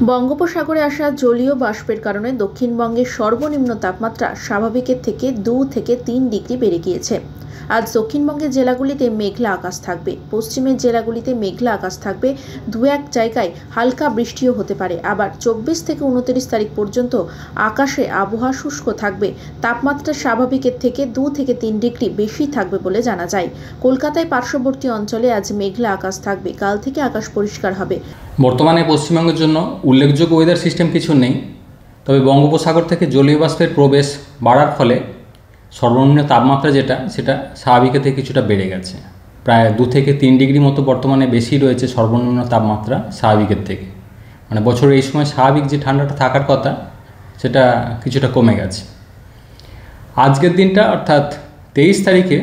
বঙ্গোপসাগরে আসা জলীয় বাষ্পের কারণে দক্ষিণবঙ্গের সর্বনিম্ন তাপমাত্রা স্বাভাবিকের থেকে 2 থেকে 3 ডিগ্রি বেড়ে গিয়েছে। আজ দক্ষিণবঙ্গের জেলাগুলিতে মেঘলা আকাশ থাকবে। পশ্চিমের জেলাগুলিতে মেঘলা আকাশ থাকবে। দু এক জায়গায় হালকা বৃষ্টিও হতে পারে। আবার 24 থেকে 29 তারিখ পর্যন্ত আকাশে আবহাওয়া শুষ্ক থাকবে। তাপমাত্রা স্বাভাবিকের থেকে 2 থেকে 3 ডিগ্রি বেশি থাকবে বলে জানা যায়। কলকাতায় পার্শ্ববর্তী অঞ্চলে আজ মেঘলা আকাশ থাকবে। কাল থেকে আকাশ পরিষ্কার হবে। বর্তমানে পশ্চিমবঙ্গের জন্য উল্লেখযোগ্য ওয়েদার সিস্টেম কিছু নেই, তবে বঙ্গোপসাগর থেকে জলীয় বাষ্পের প্রবেশ বাড়ার ফলে সর্বনিম্ন তাপমাত্রা সেটা স্বাভাবিকের থেকে কিছুটা বেড়ে গেছে। প্রায় 2 থেকে 3 ডিগ্রি মতো বর্তমানে বেশি রয়েছে সর্বনিম্ন তাপমাত্রা স্বাভাবিকের থেকে। মানে বছরের এই সময় স্বাভাবিক যে ঠান্ডাটা থাকার কথা সেটা কিছুটা কমে গেছে। আজকের দিনটা অর্থাৎ 23 তারিখে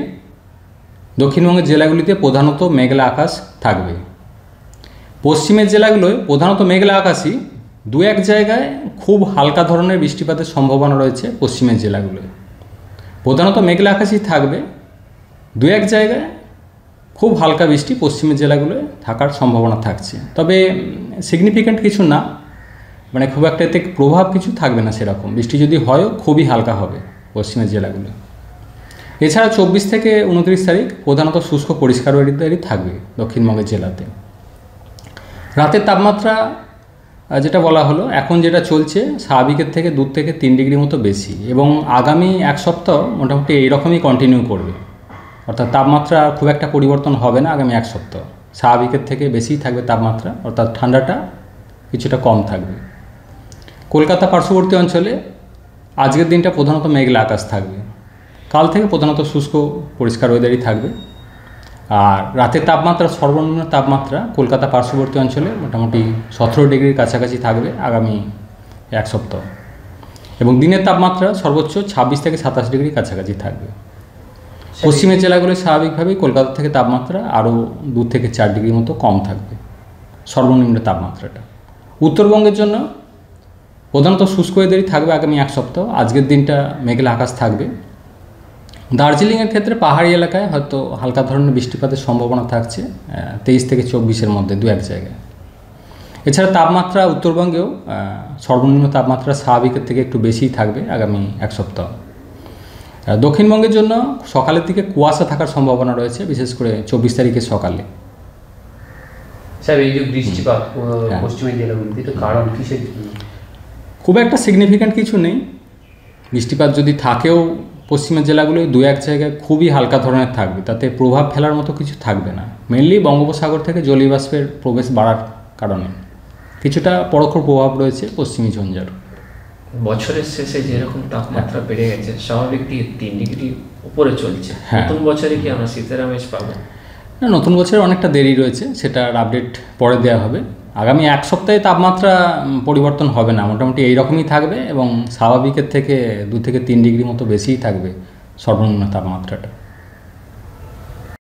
দক্ষিণবঙ্গের জেলাগুলিতে প্রধানত মেঘলা আকাশ থাকবে। পশ্চিমের জেলাগুলোয় প্রধানত মেঘলা আকাশই, দু এক জায়গায় খুব হালকা ধরনের বৃষ্টিপাতের সম্ভাবনা রয়েছে। পশ্চিমের জেলাগুলোয় প্রধানত মেঘলা আকাশই থাকবে, দু এক জায়গায় খুব হালকা বৃষ্টি পশ্চিমের জেলাগুলোয় থাকার সম্ভাবনা থাকছে। তবে সিগনিফিক্যান্ট কিছু না, মানে খুব একটা এতে প্রভাব কিছু থাকবে না সেরকম। বৃষ্টি যদি হয়ও খুবই হালকা হবে পশ্চিমের জেলাগুলো। এছাড়া 24 থেকে 29 তারিখ প্রধানত শুষ্ক পরিষ্কার ওয়েদারই থাকবে দক্ষিণবঙ্গের জেলাতে। রাতের তাপমাত্রা যেটা বলা হলো, এখন যেটা চলছে স্বাভাবিকের থেকে 2 থেকে 3 ডিগ্রি মতো বেশি, এবং আগামী এক সপ্তাহ মোটামুটি এইরকমই কন্টিনিউ করবে। অর্থাৎ তাপমাত্রা খুব একটা পরিবর্তন হবে না আগামী এক সপ্তাহ। স্বাভাবিকের থেকে বেশিই থাকবে তাপমাত্রা, অর্থাৎ ঠান্ডাটা কিছুটা কম থাকবে। কলকাতা পার্শ্ববর্তী অঞ্চলে আজকের দিনটা প্রধানত মেঘলা আকাশ থাকবে। কাল থেকে প্রধানত শুষ্ক পরিষ্কার ওয়েদারই থাকবে। আর রাতের তাপমাত্রা, সর্বনিম্ন তাপমাত্রা কলকাতা পার্শ্ববর্তী অঞ্চলে মোটামুটি 17 ডিগ্রির কাছাকাছি থাকবে আগামী এক সপ্তাহ, এবং দিনের তাপমাত্রা সর্বোচ্চ 26 থেকে 27 ডিগ্রির কাছাকাছি থাকবে। পশ্চিমের জেলাগুলো স্বাভাবিকভাবেই কলকাতা থেকে তাপমাত্রা আরও 2 থেকে 4 ডিগ্রি মতো কম থাকবে সর্বনিম্ন তাপমাত্রাটা। উত্তরবঙ্গের জন্য প্রধানত শুষ্ক ওয়েদারই থাকবে আগামী এক সপ্তাহ। আজকের দিনটা মেঘলা আকাশ থাকবে। দার্জিলিংয়ের ক্ষেত্রে পাহাড়ি এলাকায় হয়তো হালকা ধরনের বৃষ্টিপাতের সম্ভাবনা থাকছে 23 থেকে 24-এর মধ্যে দু এক জায়গায়। এছাড়া তাপমাত্রা উত্তরবঙ্গেও সর্বনিম্ন তাপমাত্রা স্বাভাবিকের থেকে একটু বেশিই থাকবে আগামী এক সপ্তাহ। দক্ষিণবঙ্গের জন্য সকালের দিকে কুয়াশা থাকার সম্ভাবনা রয়েছে, বিশেষ করে 24 তারিখের সকালে। স্যার, এই যে বৃষ্টিপাত পশ্চিমের জেলাগুলিতে, তো কারণ কিসের জন্য? খুব একটা সিগনিফিক্যান্ট কিছু নেই। বৃষ্টিপাত যদি থাকেও পশ্চিমের জেলাগুলোয় দু এক জায়গায় খুবই হালকা ধরনের থাকবে, তাতে প্রভাব ফেলার মতো কিছু থাকবে না। মেনলি বঙ্গোপসাগর থেকে জলীয় বাষ্পের প্রবেশ বাড়ার কারণে কিছুটা পরোক্ষ প্রভাব রয়েছে পশ্চিমী ঝঞ্ঝার। বছরের শেষে যেরকম তাপমাত্রা বেড়ে গেছে, স্বাভাবিক 3 ডিগ্রি উপরে চলছে, নতুন বছরে কি আমরা শীতের আমেজ পাবো? না, নতুন বছরে অনেকটা দেরি রয়েছে, সেটার আপডেট পরে দেওয়া হবে। আগামী এক সপ্তাহে তাপমাত্রা পরিবর্তন হবে না, মোটামুটি এইরকমই থাকবে, এবং স্বাভাবিকের থেকে 2 থেকে 3 ডিগ্রি মতো বেশিই থাকবে সর্বনিম্ন তাপমাত্রাটা।